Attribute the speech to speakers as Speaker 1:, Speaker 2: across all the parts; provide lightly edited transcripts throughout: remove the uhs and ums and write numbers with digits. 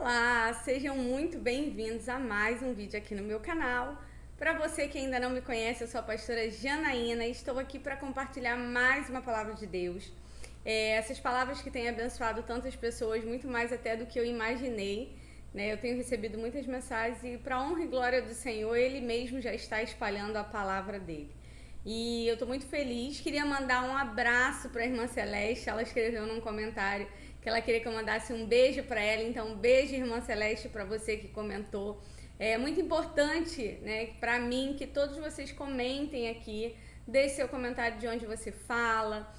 Speaker 1: Olá, sejam muito bem-vindos a mais um vídeo aqui no meu canal. Para você que ainda não me conhece, eu sou a pastora Janaína e estou aqui para compartilhar mais uma palavra de Deus. Essas palavras que têm abençoado tantas pessoas, muito mais até do que eu imaginei, né? Eu tenho recebido muitas mensagens e, para honra e glória do Senhor, Ele mesmo já está espalhando a palavra dele. E eu estou muito feliz, queria mandar um abraço para a irmã Celeste. Ela escreveu num comentário que ela queria que eu mandasse um beijo para ela, então um beijo, irmã Celeste, para você que comentou. É muito importante, né, para mim, que todos vocês comentem aqui, deixe seu comentário de onde você fala,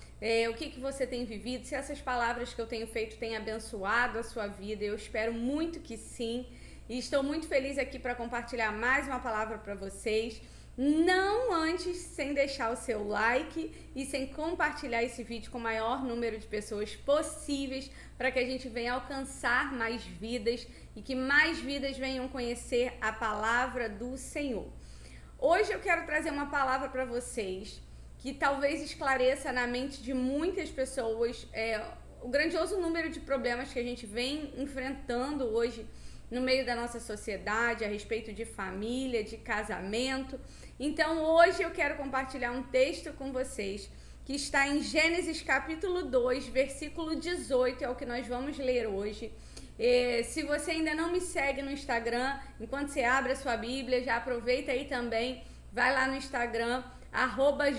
Speaker 1: o que você tem vivido, se essas palavras que eu tenho feito têm abençoado a sua vida. Eu espero muito que sim, e estou muito feliz aqui para compartilhar mais uma palavra para vocês. Não antes sem deixar o seu like e sem compartilhar esse vídeo com o maior número de pessoas possíveis, para que a gente venha alcançar mais vidas e que mais vidas venham conhecer a palavra do Senhor. Hoje eu quero trazer uma palavra para vocês que talvez esclareça na mente de muitas pessoas o grandioso número de problemas que a gente vem enfrentando hoje no meio da nossa sociedade, a respeito de família, de casamento. Então hoje eu quero compartilhar um texto com vocês que está em Gênesis capítulo 2, versículo 18, é o que nós vamos ler hoje. Se você ainda não me segue no Instagram, enquanto você abre a sua Bíblia, já aproveita aí também, vai lá no Instagram,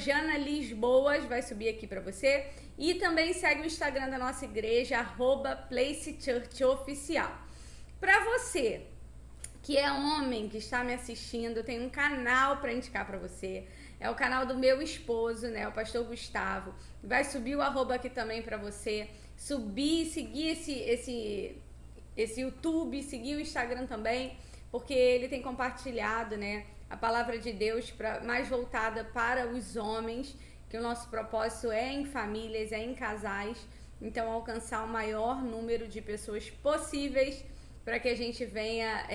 Speaker 1: @JanaLisboas, vai subir aqui para você, e também segue o Instagram da nossa igreja, @PlaceChurchOficial. Para você que é homem, que está me assistindo, eu tenho um canal para indicar para você. É o canal do meu esposo, né, o pastor Gustavo. Vai subir o @ aqui também para você subir, seguir esse YouTube, seguir o Instagram também, porque ele tem compartilhado, né, a palavra de Deus mais voltada para os homens, que o nosso propósito é em famílias, é em casais. Então, alcançar o maior número de pessoas possíveis, para que a gente venha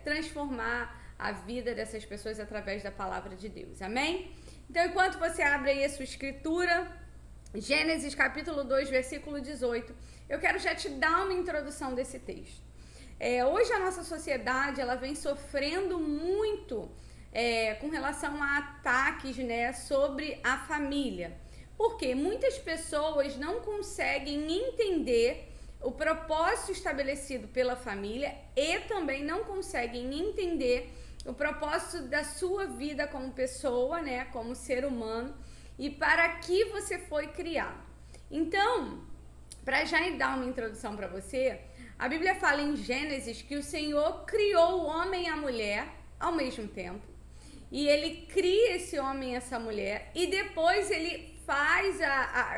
Speaker 1: transformar a vida dessas pessoas através da palavra de Deus, amém? Então, enquanto você abre aí a sua escritura, Gênesis capítulo 2, versículo 18, eu quero já te dar uma introdução desse texto. Hoje a nossa sociedade, ela vem sofrendo muito com relação a ataques, né, sobre a família, porque muitas pessoas não conseguem entender o propósito estabelecido pela família e também não conseguem entender o propósito da sua vida como pessoa, né, como ser humano, e para que você foi criado. Então, para já dar uma introdução para você, a Bíblia fala em Gênesis que o Senhor criou o homem e a mulher ao mesmo tempo, e ele cria esse homem e essa mulher, e depois ele faz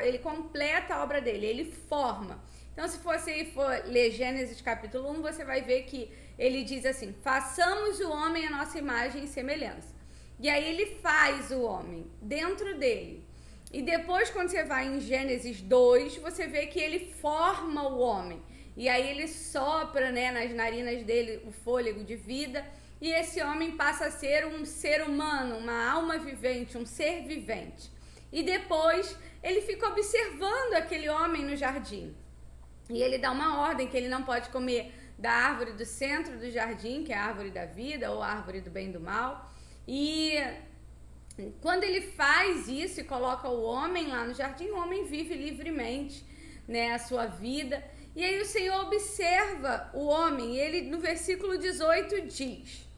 Speaker 1: ele completa a obra dele, ele forma. Então, se você for ler Gênesis capítulo 1, você vai ver que ele diz assim: façamos o homem a nossa imagem e semelhança. E aí ele faz o homem dentro dele. E depois, quando você vai em Gênesis 2, você vê que ele forma o homem. E aí ele sopra, né, nas narinas dele o fôlego de vida. E esse homem passa a ser um ser humano, uma alma vivente, um ser vivente. E depois ele fica observando aquele homem no jardim. E ele dá uma ordem que ele não pode comer da árvore do centro do jardim, que é a árvore da vida ou a árvore do bem e do mal. E quando ele faz isso e coloca o homem lá no jardim, o homem vive livremente, né, a sua vida. E aí o Senhor observa o homem, e ele no versículo 18 diz: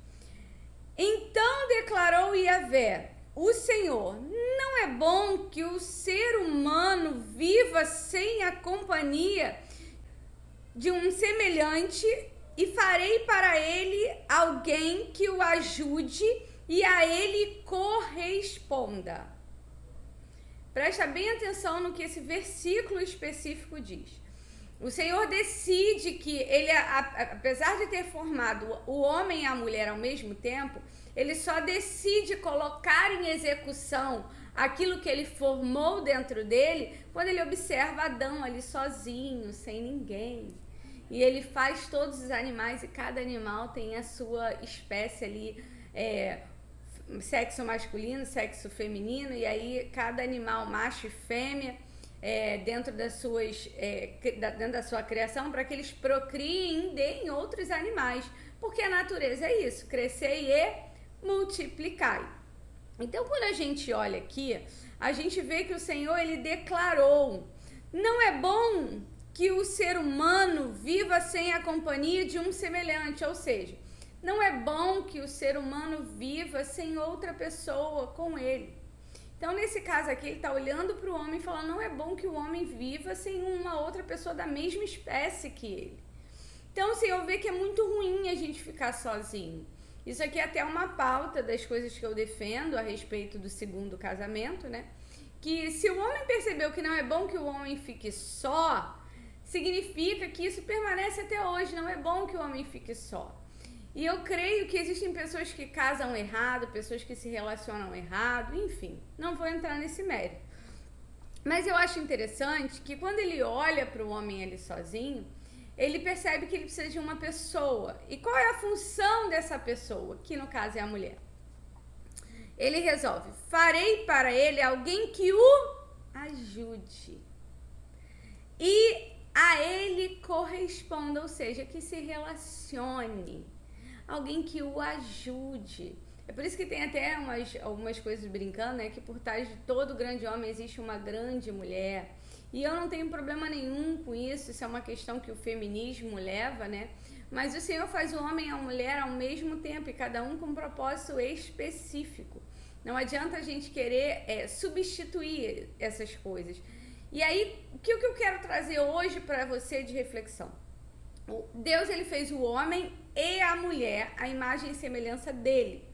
Speaker 1: então declarou Yahvé, o Senhor, não é bom que o ser humano viva sem a companhia de um semelhante, e farei para ele alguém que o ajude e a ele corresponda. Presta bem atenção no que esse versículo específico diz. O Senhor decide que ele, apesar de ter formado o homem e a mulher ao mesmo tempo, ele só decide colocar em execução aquilo que ele formou dentro dele quando ele observa Adão ali sozinho, sem ninguém. E ele faz todos os animais, e cada animal tem a sua espécie ali, sexo masculino, sexo feminino, e aí cada animal, macho e fêmea, dentro dentro da sua criação, para que eles procriem e deem outros animais, porque a natureza é isso, crescer e multiplicar. Então, quando a gente olha aqui, a gente vê que o Senhor, ele declarou: não é bom que o ser humano viva sem a companhia de um semelhante, ou seja, não é bom que o ser humano viva sem outra pessoa com ele. Então, nesse caso aqui, ele está olhando para o homem e falando: não é bom que o homem viva sem uma outra pessoa da mesma espécie que ele. Então, o Senhor vê que é muito ruim a gente ficar sozinho. Isso aqui é até uma pauta das coisas que eu defendo a respeito do segundo casamento, né? Que se o homem percebeu que não é bom que o homem fique só, significa que isso permanece até hoje. Não é bom que o homem fique só. E eu creio que existem pessoas que casam errado, pessoas que se relacionam errado, enfim, não vou entrar nesse mérito. Mas eu acho interessante que quando ele olha para o homem ali sozinho, ele percebe que ele precisa de uma pessoa. E qual é a função dessa pessoa? Que no caso é a mulher. Ele resolve: farei para ele alguém que o ajude e a ele corresponda, ou seja, que se relacione. Alguém que o ajude. É por isso que tem até algumas coisas brincando, né? Que por trás de todo grande homem existe uma grande mulher. E eu não tenho problema nenhum com isso. Isso é uma questão que o feminismo leva, né? Mas o Senhor faz o homem e a mulher ao mesmo tempo, e cada um com um propósito específico. Não adianta a gente querer substituir essas coisas. E aí, o que eu quero trazer hoje para você de reflexão? Deus, ele fez o homem e a mulher, a imagem e semelhança dele.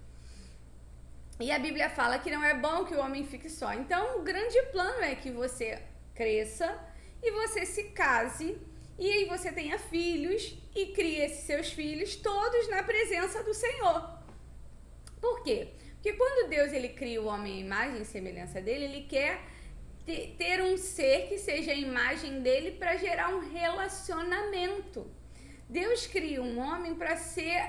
Speaker 1: E a Bíblia fala que não é bom que o homem fique só. Então, o grande plano é que você cresça e você se case, e aí você tenha filhos e crie esses seus filhos todos na presença do Senhor. Por quê? Porque quando Deus, ele cria o homem à imagem e semelhança dele, ele quer ter um ser que seja a imagem dele para gerar um relacionamento. Deus cria um homem para ser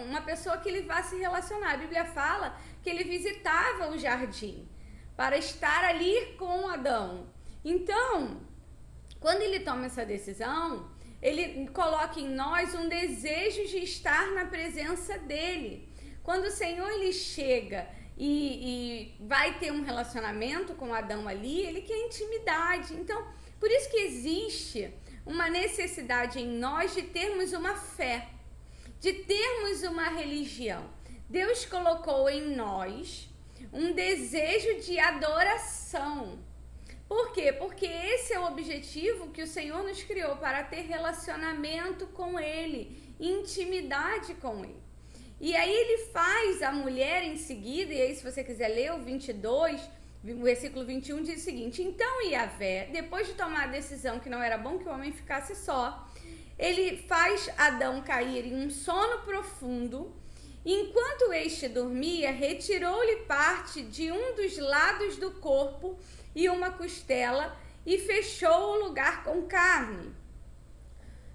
Speaker 1: uma pessoa que ele vá se relacionar. A Bíblia fala que ele visitava o jardim para estar ali com Adão. Então, quando ele toma essa decisão, ele coloca em nós um desejo de estar na presença dele. Quando o Senhor, ele chega e vai ter um relacionamento com Adão ali, ele quer intimidade. Então, por isso que existe uma necessidade em nós de termos uma fé, de termos uma religião. Deus colocou em nós um desejo de adoração. Por quê? Porque esse é o objetivo que o Senhor nos criou, para ter relacionamento com Ele, intimidade com Ele. E aí ele faz a mulher em seguida, e aí se você quiser ler o 22, o versículo 21 diz o seguinte: então Yahvé, depois de tomar a decisão que não era bom que o homem ficasse só, ele faz Adão cair em um sono profundo. Enquanto este dormia, retirou-lhe parte de um dos lados do corpo e uma costela, e fechou o lugar com carne.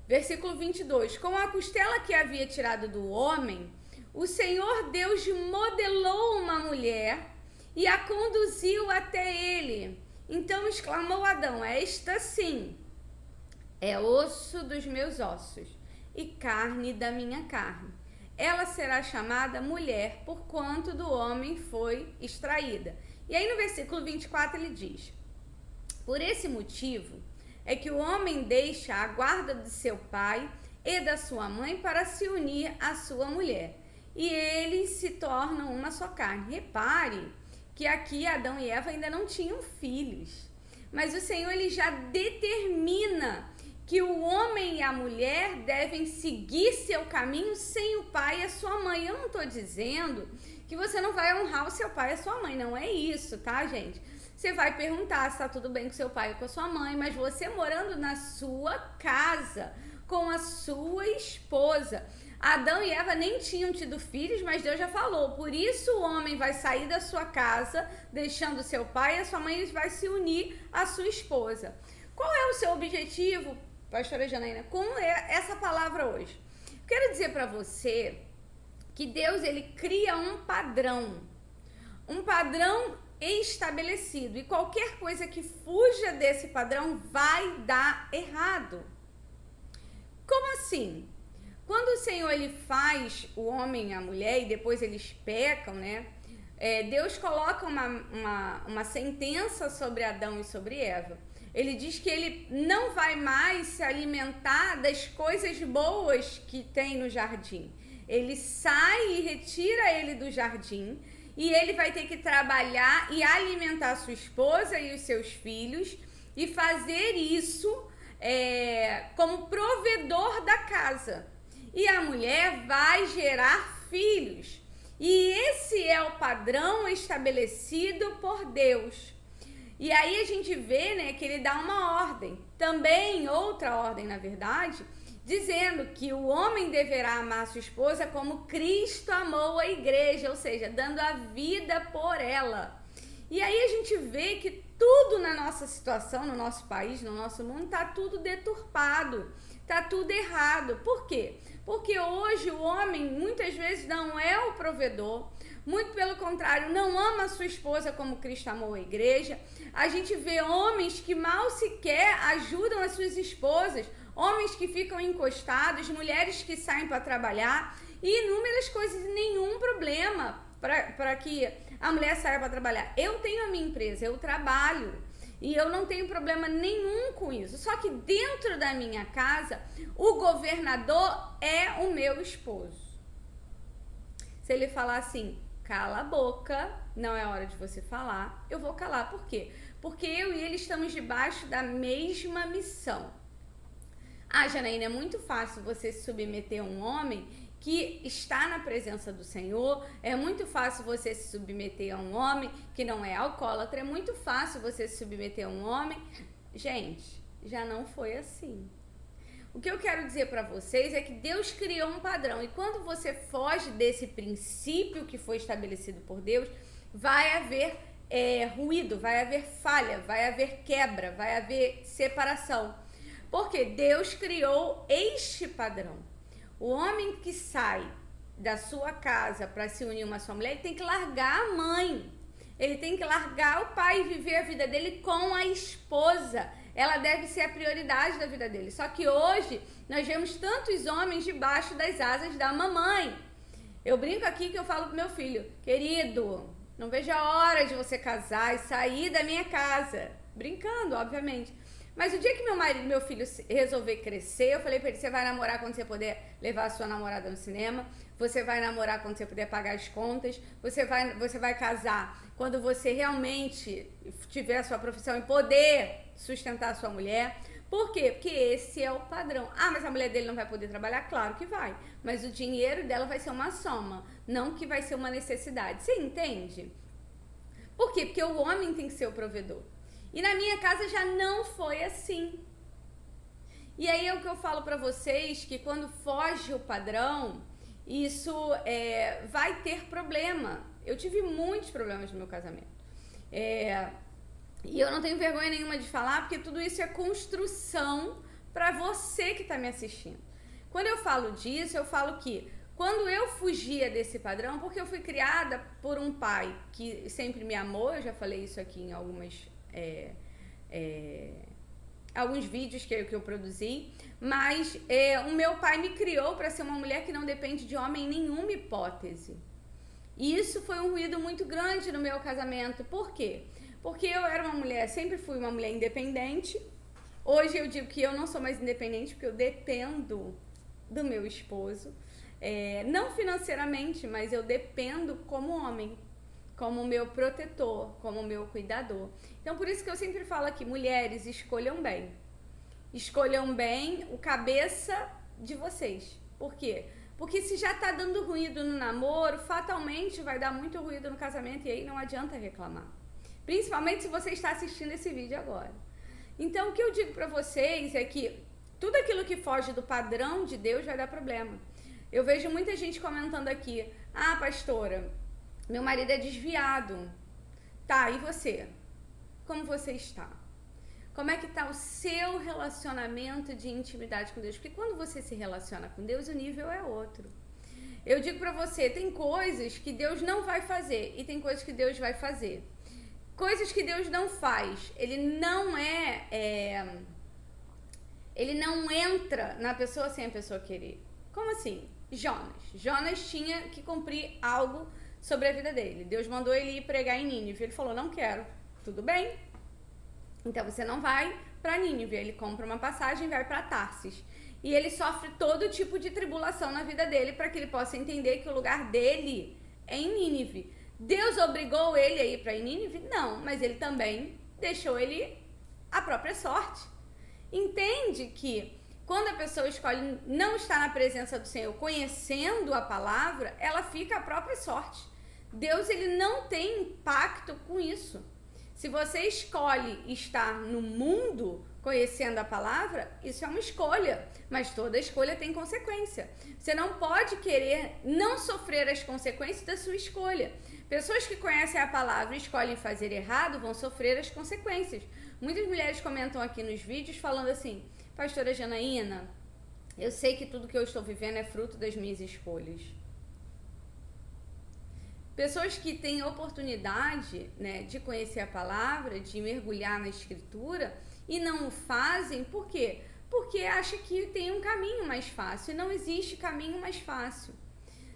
Speaker 1: Versículo 22. Com a costela que havia tirado do homem, o Senhor Deus modelou uma mulher e a conduziu até ele. Então exclamou Adão: esta sim é osso dos meus ossos e carne da minha carne. Ela será chamada mulher, porquanto do homem foi extraída. E aí no versículo 24 ele diz: por esse motivo é que o homem deixa a guarda de seu pai e da sua mãe para se unir à sua mulher, e eles se tornam uma só carne. Repare que aqui Adão e Eva ainda não tinham filhos, mas o Senhor, ele já determina que o homem e a mulher devem seguir seu caminho sem o pai e a sua mãe. Eu não estou dizendo que você não vai honrar o seu pai e a sua mãe, não é isso, tá, gente? Você vai perguntar se está tudo bem com seu pai ou com a sua mãe, mas você morando na sua casa, com a sua esposa. Adão e Eva nem tinham tido filhos, mas Deus já falou: por isso o homem vai sair da sua casa, deixando seu pai e a sua mãe, e vai se unir à sua esposa. Qual é o seu objetivo, pastora Janaína, com essa palavra hoje? Quero dizer para você que Deus, ele cria um padrão estabelecido. E qualquer coisa que fuja desse padrão vai dar errado. Como assim? Quando o Senhor ele faz o homem e a mulher e depois eles pecam, né? Deus coloca uma sentença sobre Adão e sobre Eva. Ele diz que ele não vai mais se alimentar das coisas boas que tem no jardim. Ele sai e retira ele do jardim e ele vai ter que trabalhar e alimentar sua esposa e os seus filhos e fazer isso como provedor da casa. E a mulher vai gerar filhos. E esse é o padrão estabelecido por Deus. E aí a gente vê, né, que ele dá uma ordem, também outra ordem, na verdade, dizendo que o homem deverá amar sua esposa como Cristo amou a igreja, ou seja, dando a vida por ela. E aí a gente vê que tudo na nossa situação, no nosso país, no nosso mundo, tá tudo deturpado, tá tudo errado. Por quê? Porque hoje o homem muitas vezes não é o provedor, muito pelo contrário, não ama a sua esposa como Cristo amou a igreja. A gente vê homens que mal sequer ajudam as suas esposas, homens que ficam encostados, mulheres que saem para trabalhar e inúmeras coisas, nenhum problema para que a mulher saia para trabalhar. Eu tenho a minha empresa, eu trabalho e eu não tenho problema nenhum com isso. Só que dentro da minha casa, o governador é o meu esposo. Se ele falar assim, cala a boca, não é hora de você falar, eu vou calar. Por quê? Porque eu e ele estamos debaixo da mesma missão. Ah, Janaína, é muito fácil você se submeter a um homem que está na presença do Senhor, é muito fácil você se submeter a um homem que não é alcoólatra, é muito fácil você se submeter a um homem. Gente, já não foi assim. O que eu quero dizer para vocês é que Deus criou um padrão e quando você foge desse princípio que foi estabelecido por Deus, vai haver ruído, vai haver falha, vai haver quebra, vai haver separação. Porque Deus criou este padrão. O homem que sai da sua casa para se unir a uma sua mulher, ele tem que largar a mãe. Ele tem que largar o pai e viver a vida dele com a esposa. Ela deve ser a prioridade da vida dele. Só que hoje nós vemos tantos homens debaixo das asas da mamãe. Eu brinco aqui que eu falo pro meu filho, querido, não vejo a hora de você casar e sair da minha casa. Brincando, obviamente. Mas o dia que meu filho resolver crescer, eu falei pra ele, você vai namorar quando você puder levar a sua namorada no cinema, você vai namorar quando você puder pagar as contas, você vai casar quando você realmente tiver a sua profissão e poder sustentar a sua mulher. Por quê? Porque esse é o padrão. Ah, mas a mulher dele não vai poder trabalhar? Claro que vai. Mas o dinheiro dela vai ser uma soma, não que vai ser uma necessidade. Você entende? Por quê? Porque o homem tem que ser o provedor. E na minha casa já não foi assim. E aí é o que eu falo pra vocês, que quando foge o padrão, isso vai ter problema. Eu tive muitos problemas no meu casamento. E eu não tenho vergonha nenhuma de falar, porque tudo isso é construção pra você que tá me assistindo. Quando eu falo disso, eu falo que quando eu fugia desse padrão, porque eu fui criada por um pai que sempre me amou, eu já falei isso aqui em alguns vídeos que eu produzi, mas o meu pai me criou para ser uma mulher que não depende de homem em nenhuma hipótese. E isso foi um ruído muito grande no meu casamento. Por quê? Porque eu era uma mulher, sempre fui uma mulher independente. Hoje eu digo que eu não sou mais independente porque eu dependo do meu esposo. Não financeiramente, mas eu dependo como homem, como meu protetor, como meu cuidador. Então, por isso que eu sempre falo aqui, mulheres, escolham bem. Escolham bem o cabeça de vocês. Por quê? Porque se já tá dando ruído no namoro, fatalmente vai dar muito ruído no casamento e aí não adianta reclamar. Principalmente se você está assistindo esse vídeo agora. Então, o que eu digo pra vocês é que tudo aquilo que foge do padrão de Deus vai dar problema. Eu vejo muita gente comentando aqui, ah, pastora, meu marido é desviado. Tá, e você? Como você está? Como é que está o seu relacionamento de intimidade com Deus? Porque quando você se relaciona com Deus, o nível é outro. Eu digo pra você, tem coisas que Deus não vai fazer e tem coisas que Deus vai fazer. coisas que Deus não faz. Ele não ele não entra na pessoa sem a pessoa querer. Como assim? Jonas tinha que cumprir algo sobre a vida dele. Deus mandou ele ir pregar em Nínive. Ele falou, não quero. Tudo bem. Então você não vai para Nínive. Ele compra uma passagem e vai para Tarsis. E ele sofre todo tipo de tribulação na vida dele para que ele possa entender que o lugar dele é em Nínive. Deus obrigou ele a ir para Nínive? Não, mas ele também deixou ele à própria sorte. Entende que quando a pessoa escolhe não estar na presença do Senhor, conhecendo a palavra, ela fica à própria sorte. Deus, ele não tem impacto com isso. Se você escolhe estar no mundo conhecendo a palavra, isso é uma escolha, mas toda escolha tem consequência. Você não pode querer não sofrer as consequências da sua escolha. Pessoas que conhecem a palavra e escolhem fazer errado vão sofrer as consequências. Muitas mulheres comentam aqui nos vídeos falando assim, pastora Janaína, eu sei que tudo que eu estou vivendo é fruto das minhas escolhas. Pessoas que têm oportunidade, né, de conhecer a palavra, de mergulhar na escritura e não o fazem, por quê? Porque acha que tem um caminho mais fácil e não existe caminho mais fácil.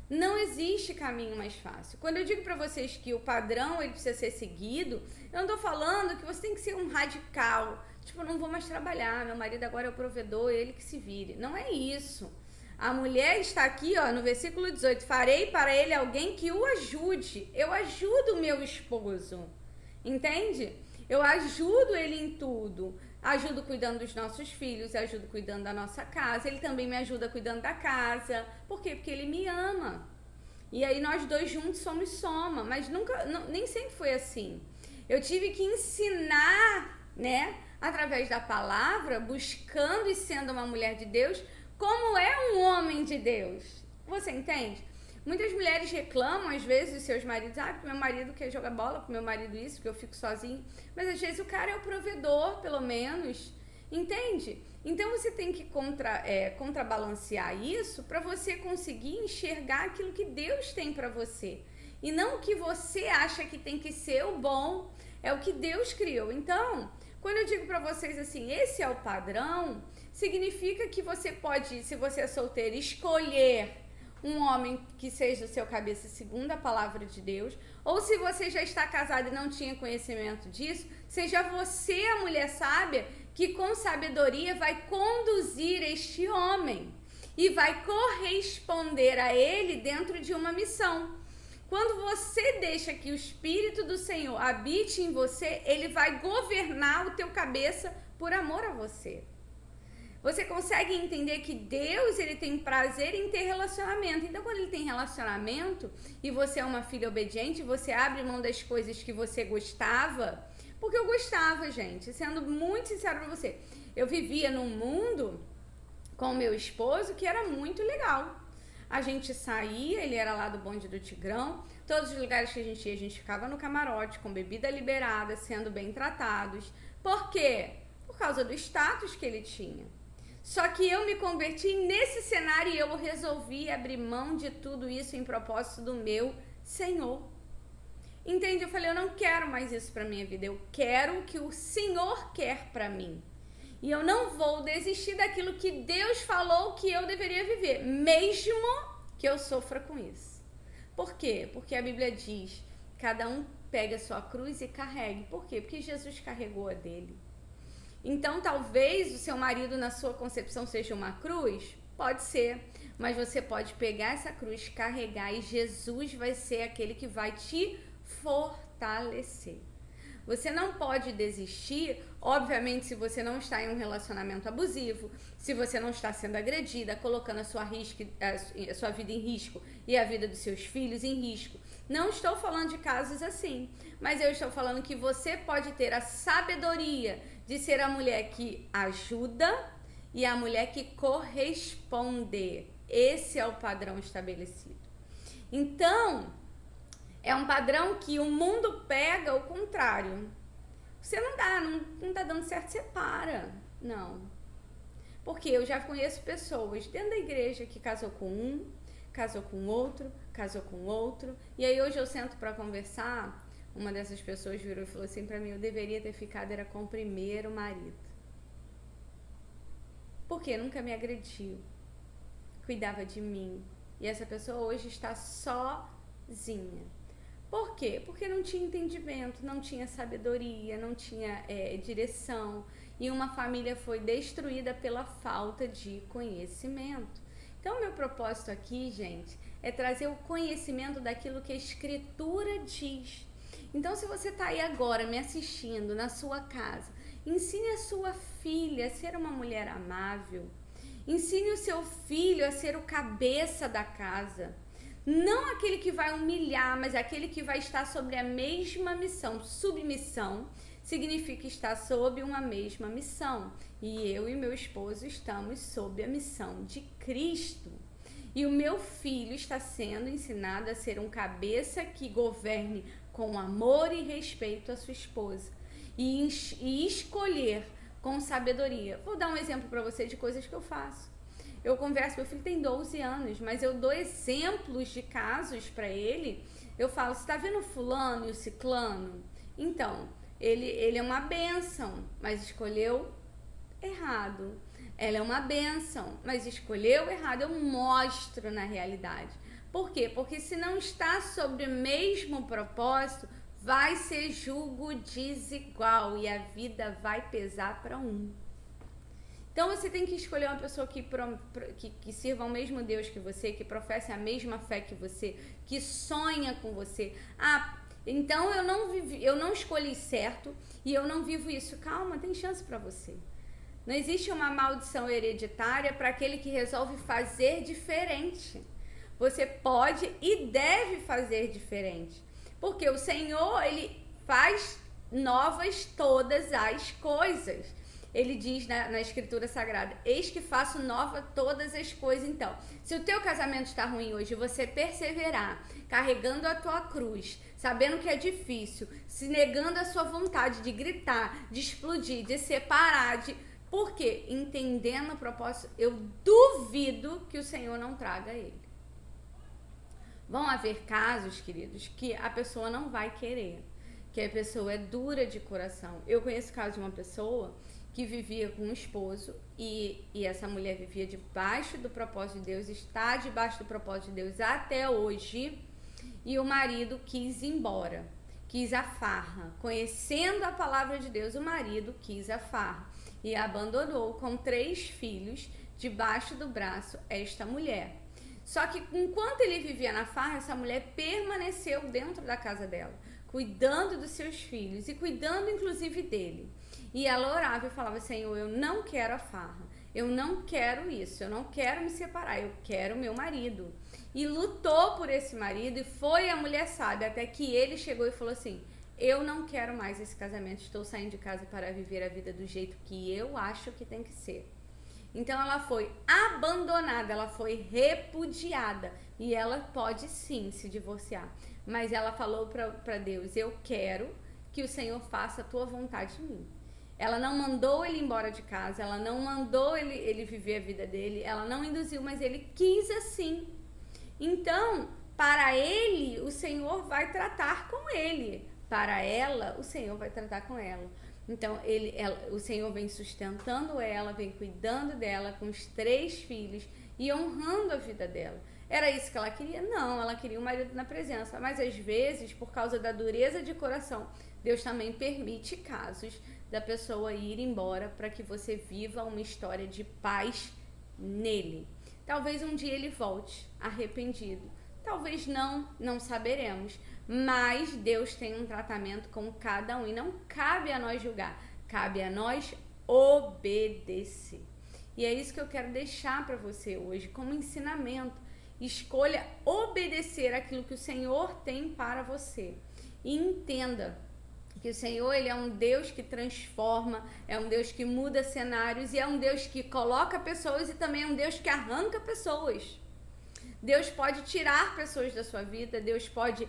Speaker 1: Não existe caminho mais fácil. Quando eu digo para vocês que o padrão ele precisa ser seguido, eu não estou falando que você tem que ser um radical. Tipo, não vou mais trabalhar, meu marido agora é o provedor, ele que se vire. Não é isso. A mulher está aqui, ó, no versículo 18. Farei para ele alguém que o ajude. Eu ajudo o meu esposo. Entende? Eu ajudo ele em tudo. Ajudo cuidando dos nossos filhos, ajudo cuidando da nossa casa. Ele também me ajuda cuidando da casa. Por quê? Porque ele me ama. E aí nós dois juntos somos soma. Mas nem sempre foi assim. Eu tive que ensinar, né, através da palavra, buscando e sendo uma mulher de Deus, como é um homem de Deus. Você entende? Muitas mulheres reclamam, às vezes, dos seus maridos. Ah, porque meu marido quer jogar bola, porque meu marido isso, porque eu fico sozinho. Mas, às vezes, o cara é o provedor, pelo menos. Entende? Então, você tem que contrabalancear isso para você conseguir enxergar aquilo que Deus tem para você. E não o que você acha que tem que ser o bom, é o que Deus criou. Então, quando eu digo para vocês assim, esse é o padrão, significa que você pode, se você é solteiro, escolher um homem que seja o seu cabeça segundo a palavra de Deus, ou se você já está casado e não tinha conhecimento disso, seja você a mulher sábia que com sabedoria vai conduzir este homem e vai corresponder a ele dentro de uma missão. Quando você deixa que o Espírito do Senhor habite em você, ele vai governar o teu cabeça por amor a você. Você consegue entender que Deus, ele tem prazer em ter relacionamento. Então, quando ele tem relacionamento e você é uma filha obediente, você abre mão das coisas que você gostava. Porque eu gostava, gente. Sendo muito sincero pra você. Eu vivia num mundo com o meu esposo que era muito legal. A gente saía, ele era lá do bonde do Tigrão. Todos os lugares que a gente ia, a gente ficava no camarote, com bebida liberada, sendo bem tratados. Por quê? Por causa do status que ele tinha. Só que eu me converti nesse cenário e eu resolvi abrir mão de tudo isso em propósito do meu Senhor. Entende? Eu falei, eu não quero mais isso para minha vida. Eu quero o que o Senhor quer para mim. E eu não vou desistir daquilo que Deus falou que eu deveria viver, mesmo que eu sofra com isso. Por quê? Porque a Bíblia diz, cada um pega a sua cruz e carregue. Por quê? Porque Jesus carregou a dele. Então, talvez o seu marido, na sua concepção, seja uma cruz? Pode ser, mas você pode pegar essa cruz, carregar e Jesus vai ser aquele que vai te fortalecer. Você não pode desistir, obviamente, se você não está em um relacionamento abusivo, se você não está sendo agredida, colocando a sua vida em risco e a vida dos seus filhos em risco. Não estou falando de casos assim, mas eu estou falando que você pode ter a sabedoria de ser a mulher que ajuda e a mulher que corresponde. Esse é o padrão estabelecido. Então, é um padrão que o mundo pega o contrário. Você não tá dando certo, você para. Não. Porque eu já conheço pessoas dentro da igreja que casou com um, casou com outro, casou com outro. E aí hoje eu sento para conversar. uma dessas pessoas virou e falou assim pra mim: eu deveria ter ficado era com o primeiro marido. Porque nunca me agrediu, cuidava de mim. E essa pessoa hoje está sozinha. Por quê? Porque não tinha entendimento, não tinha sabedoria, não tinha direção. E uma família foi destruída pela falta de conhecimento. Então, meu propósito aqui, gente, é trazer o conhecimento daquilo que a Escritura diz. Então, se você está aí agora me assistindo na sua casa, ensine a sua filha a ser uma mulher amável. Ensine o seu filho a ser o cabeça da casa. Não aquele que vai humilhar, mas aquele que vai estar sobre a mesma missão. Submissão significa estar sob uma mesma missão. E eu e meu esposo estamos sob a missão de Cristo. E o meu filho está sendo ensinado a ser um cabeça que governe com amor e respeito a sua esposa. E escolher com sabedoria. Vou dar um exemplo para você de coisas que eu faço. Eu converso, meu filho tem 12 anos, mas eu dou exemplos de casos para ele. Eu falo: você está vendo o fulano e o ciclano? Então, ele é uma bênção, mas escolheu errado. Ela é uma bênção, mas escolheu errado. Eu mostro na realidade. Por quê? Porque se não está sobre o mesmo propósito, vai ser julgo desigual e a vida vai pesar para um. Então você tem que escolher uma pessoa que sirva ao mesmo Deus que você, que professe a mesma fé que você, que sonha com você. Ah, então eu não escolhi certo e eu não vivo isso. Calma, tem chance para você. Não existe uma maldição hereditária para aquele que resolve fazer diferente. Você pode e deve fazer diferente. Porque o Senhor, Ele faz novas todas as coisas. Ele diz na Escritura Sagrada: eis que faço nova todas as coisas. Então, se o teu casamento está ruim hoje, você perseverar, carregando a tua cruz, sabendo que é difícil, se negando a sua vontade de gritar, de explodir, de separar, Por quê? Entendendo o propósito, eu duvido que o Senhor não traga ele. Vão haver casos, queridos, que a pessoa não vai querer, que a pessoa é dura de coração. Eu conheço o caso de uma pessoa que vivia com um esposo e essa mulher vivia debaixo do propósito de Deus, está debaixo do propósito de Deus até hoje, e o marido quis ir embora, quis a farra. Conhecendo a palavra de Deus, o marido quis a farra e abandonou com 3 filhos debaixo do braço esta mulher. Só que enquanto ele vivia na farra, essa mulher permaneceu dentro da casa dela, cuidando dos seus filhos e cuidando inclusive dele. E ela orava e falava: Senhor, eu não quero a farra, eu não quero isso, eu não quero me separar, eu quero meu marido. E lutou por esse marido, e foi a mulher sábia, até que ele chegou e falou assim: eu não quero mais esse casamento, estou saindo de casa para viver a vida do jeito que eu acho que tem que ser. Então ela foi abandonada, ela foi repudiada, e ela pode sim se divorciar, mas ela falou para Deus: eu quero que o Senhor faça a tua vontade em mim. Ela não mandou ele embora de casa, ela não mandou ele viver a vida dele, ela não induziu, mas ele quis assim. Então, para ele, o Senhor vai tratar com ele. Para ela, o Senhor vai tratar com ela. Então, o Senhor vem sustentando ela, vem cuidando dela com os 3 filhos e honrando a vida dela. Era isso que ela queria? Não, ela queria um marido na presença. Mas, às vezes, por causa da dureza de coração, Deus também permite casos da pessoa ir embora para que você viva uma história de paz nele. Talvez um dia ele volte arrependido. Talvez não saberemos. Mas Deus tem um tratamento com cada um e não cabe a nós julgar, cabe a nós obedecer. E é isso que eu quero deixar para você hoje como ensinamento. Escolha obedecer aquilo que o Senhor tem para você. E entenda que o Senhor, Ele é um Deus que transforma, é um Deus que muda cenários e é um Deus que coloca pessoas e também é um Deus que arranca pessoas. Deus pode tirar pessoas da sua vida, Deus pode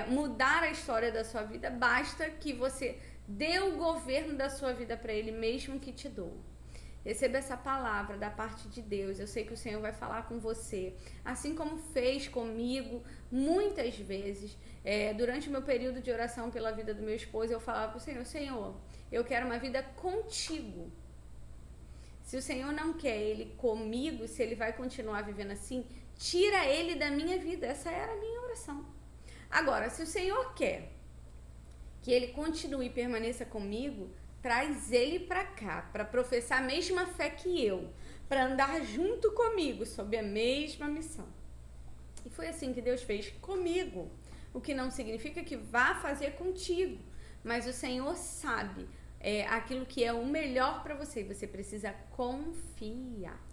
Speaker 1: mudar a história da sua vida, basta que você dê o governo da sua vida para Ele, mesmo que te doa. Receba essa palavra da parte de Deus. Eu sei que o Senhor vai falar com você, assim como fez comigo muitas vezes. Durante o meu período de oração pela vida do meu esposo, eu falava para o Senhor: Senhor, eu quero uma vida contigo. Se o Senhor não quer ele comigo, se ele vai continuar vivendo assim, tira ele da minha vida. Essa era a minha oração. Agora, se o Senhor quer que ele continue e permaneça comigo, traz ele para cá, para professar a mesma fé que eu, para andar junto comigo sob a mesma missão. E foi assim que Deus fez comigo, o que não significa que vá fazer contigo, mas o Senhor sabe aquilo que é o melhor para você, você precisa confiar.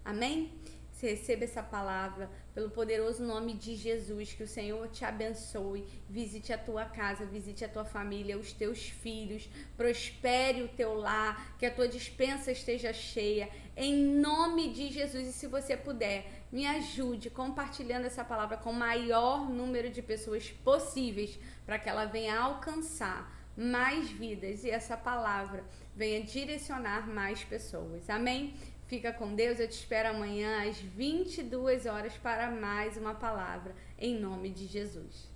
Speaker 1: Amém? Você receba essa palavra pelo poderoso nome de Jesus, que o Senhor te abençoe, visite a tua casa, visite a tua família, os teus filhos, prospere o teu lar, que a tua despensa esteja cheia, em nome de Jesus. E se você puder, me ajude compartilhando essa palavra com o maior número de pessoas possíveis, para que ela venha alcançar mais vidas e essa palavra venha direcionar mais pessoas. Amém? Fica com Deus, eu te espero amanhã às 22 horas para mais uma palavra, em nome de Jesus.